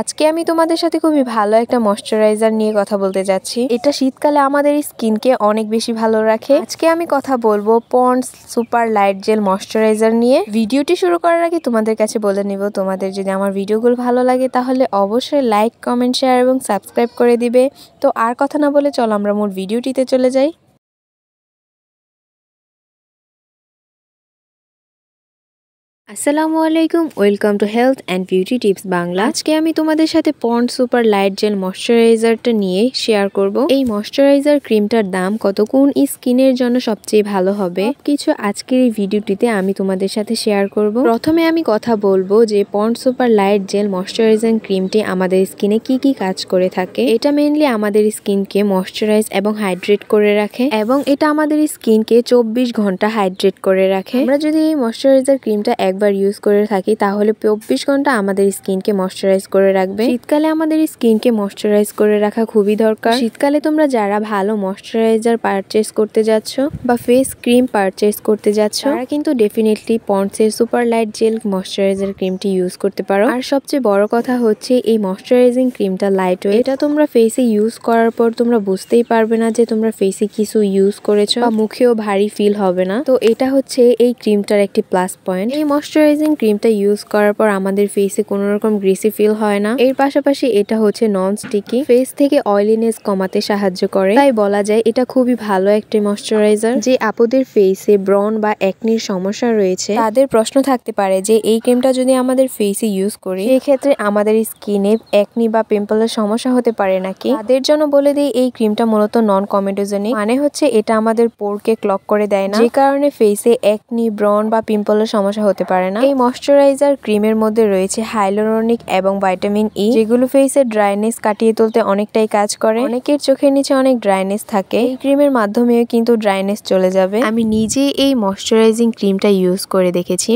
আজকে আমি তোমাদের সাথে খুবই ভালো একটা ময়শ্চারাইজার নিয়ে কথা বলতে যাচ্ছি। এটা শীতকালে আমাদের স্কিনকে অনেক বেশি ভালো রাখে। আজকে আমি কথা বলবো Pond's super light gel moisturiser নিয়ে। ভিডিওটি শুরু করার আগে তোমাদের কাছে বলে নিব, তোমাদের যদি আমার ভিডিওগুলো ভালো লাগে তাহলে অবশ্যই লাইক, কমেন্ট, শেয়ার এবং সাবস্ক্রাইব করে দিবে। তো আর কথা না বলে চলো আমরা মূল ভিডিওটিতে চলে যাই। আসসালামু আলাইকুম, welcome to health and beauty tips Bangla. আজকে আমি তোমাদের সাথে পন্ডস সুপার লাইট জেল ময়শ্চারাইজারটা নিয়ে শেয়ার করব। এই ময়শ্চারাইজার ক্রিমটার দাম কত, কোন স্কিনের জন্য সবচেয়ে ভালো হবে, কিছু আজকের এই ভিডিওটিতে আমি তোমাদের সাথে শেয়ার করব। প্রথমে আমি কথা বলবো যে Pond's super light gel moisturising ক্রিমটি আমাদের স্কিনে কি কি কাজ করে থাকে। এটা মেইনলি আমাদের স্কিনকে ময়শ্চারাইজ এবং হাইড্রেট করে রাখে, এবং এটা আমাদের স্কিনকে 24 ঘন্টা হাইড্রেট করে রাখে। আমরা যদি এই ময়শ্চারাইজার ক্রিমটা একবার ইউজ করে থাকি তাহলে 24 ঘন্টা আমাদের স্কিনকে ময়শ্চারাইজ করে রাখবে। শীতকালে আমাদের স্কিনকে ময়শ্চারাইজ করে রাখা খুবই দরকার। শীতকালে তোমরা যারা ভালো ময়শ্চারাইজার পারচেজ করতে যাচ্ছ বা ফেস ক্রিম পারচেজ করতে যাচ্ছ, তারা কিন্তু ডেফিনেটলি পন্ডস এর সুপার লাইট জেল ময়শ্চারাইজার ক্রিমটি ইউজ করতে পারো। আর সবচেয়ে বড় কথা হচ্ছে এই ময়শ্চারাইজিং ক্রিমটা লাইট ওয়েট। এটা তোমরা ফেসে ইউজ করার পর তোমরা বুঝতেই পারবে না যে তোমরা ফেসে কিছু ইউজ করেছো, বা মুখেও ভারী ফিল হবে না। তো এটা হচ্ছে এই ক্রিমটার একটি প্লাস পয়েন্ট। এই ময়শ্চারাইজিং ক্রিমটা ইউজ করার পর আমাদের ফেসে কোনো রকম গ্রিসি ফিল হয় না। এর পাশাপাশি এটা হচ্ছে নন স্টিকি, ফেস থেকে অয়েলিনেস কমাতে সাহায্য করে। তাই বলা যায় এটা খুবই ভালো একটি ময়শ্চারাইজার। যে আপুদের ফেসে ব্রন বা একনির সমস্যা রয়েছে, তাদের প্রশ্ন থাকতে পারে যে এই ক্রিমটা যদি আমাদের ফেসে ইউজ করি সেই ক্ষেত্রে আমাদের স্কিনে একনি বা পিম্পলের সমস্যা হতে পারে নাকি। তাদের জন্য বলে দিই এই ক্রিমটা মূলত নন কমেডোজেনিক, মানে হচ্ছে এটা আমাদের পোরকে ক্লগ করে দেয় না, যে কারণে ফেসে একনি, ব্রন বা পিম্পলের সমস্যা হতে পারে না। এই ময়শ্চারাইজার ক্রিমের মধ্যে রয়েছে হাইলোরনিক এবং ভাইটামিন ই, যেগুলো ফেসের ড্রাইনেস কাটিয়ে তুলতে অনেকটাই কাজ করে। অনেকের চোখের নিচে অনেক ড্রাইনেস থাকে, এই ক্রিমের মাধ্যমেও কিন্তু ড্রাইনেস চলে যাবে। আমি নিজে এই ময়শ্চারাইজিং ক্রিমটা ইউজ করে দেখেছি।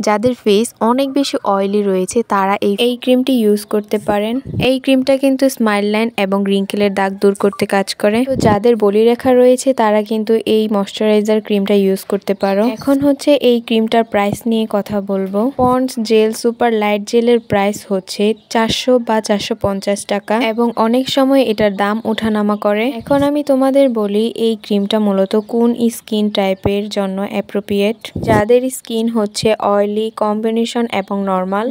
যাদের ফেস অনেক বেশি অয়েলি রয়েছে তারা এই ক্রিমটি ইউজ করতে পারেন। এই ক্রিমটা কিন্তু স্মাইল লাইন এবং রিঙ্কেলের দাগ দূর করতে কাজ করে। তো যাদের বলিরেখা রয়েছে তারা কিন্তু এই ময়শ্চারাইজার ক্রিমটা ইউজ করতে পারো। এখন হচ্ছে এই ক্রিমটার প্রাইস নিয়ে কথা বলবো। পন্ডস জেল সুপার লাইট জেলের প্রাইস হচ্ছে 400 বা 450 টাকা, এবং অনেক সময় এটার দাম ওঠানামা করে। এখন আমি তোমাদের বলি এই ক্রিমটা মূলত কোন স্কিন টাইপের জন্য অ্যাপ্রোপ্রিয়েট। যাদের স্কিন হচ্ছে অয়েলি কম্বিনেশন এবং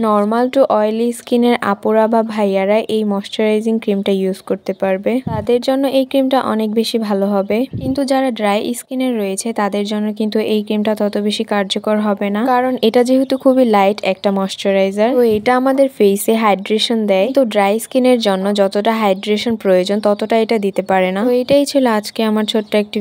নর্মাল টু অয়েলি স্কিনের আপুরা বা ভাইয়ারা এই ময়শ্চারাইজিং ক্রিমটা ইউজ করতে পারবে। তাদের জন্য এই ক্রিমটা অনেক বেশি ভালো হবে। কিন্তু যারা ড্রাই স্কিনের রয়েছে তাদের জন্য কিন্তু এই ক্রিমটা তত বেশি কার্যকর হবে না, কারণ এটা যেহেতু খুবই লাইট একটা ময়শ্চারাইজার, তো এটা আমাদের ফেসে হাইড্রেশন দেয়। তো ড্রাই স্কিনের জন্য যতটা হাইড্রেশন প্রয়োজন ততটা এটা দিতে পারে না। তো এটাই ছিল আজকে আমার ছোট্ট একটি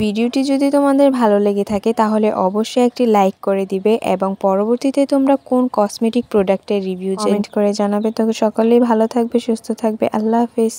ভিডিওটি যদি তোমাদের ভালো লেগে থাকে তাহলে অবশ্যই একটি লাইক করে দিবে, এবং পরবর্তীতে তোমরা কোন কসমেটিক প্রোডাক্টের রিভিউ কমেন্ট করে জানাবে। তো সকলেই ভালো থাকবে, সুস্থ থাকবে। আল্লাহ হাফেজ।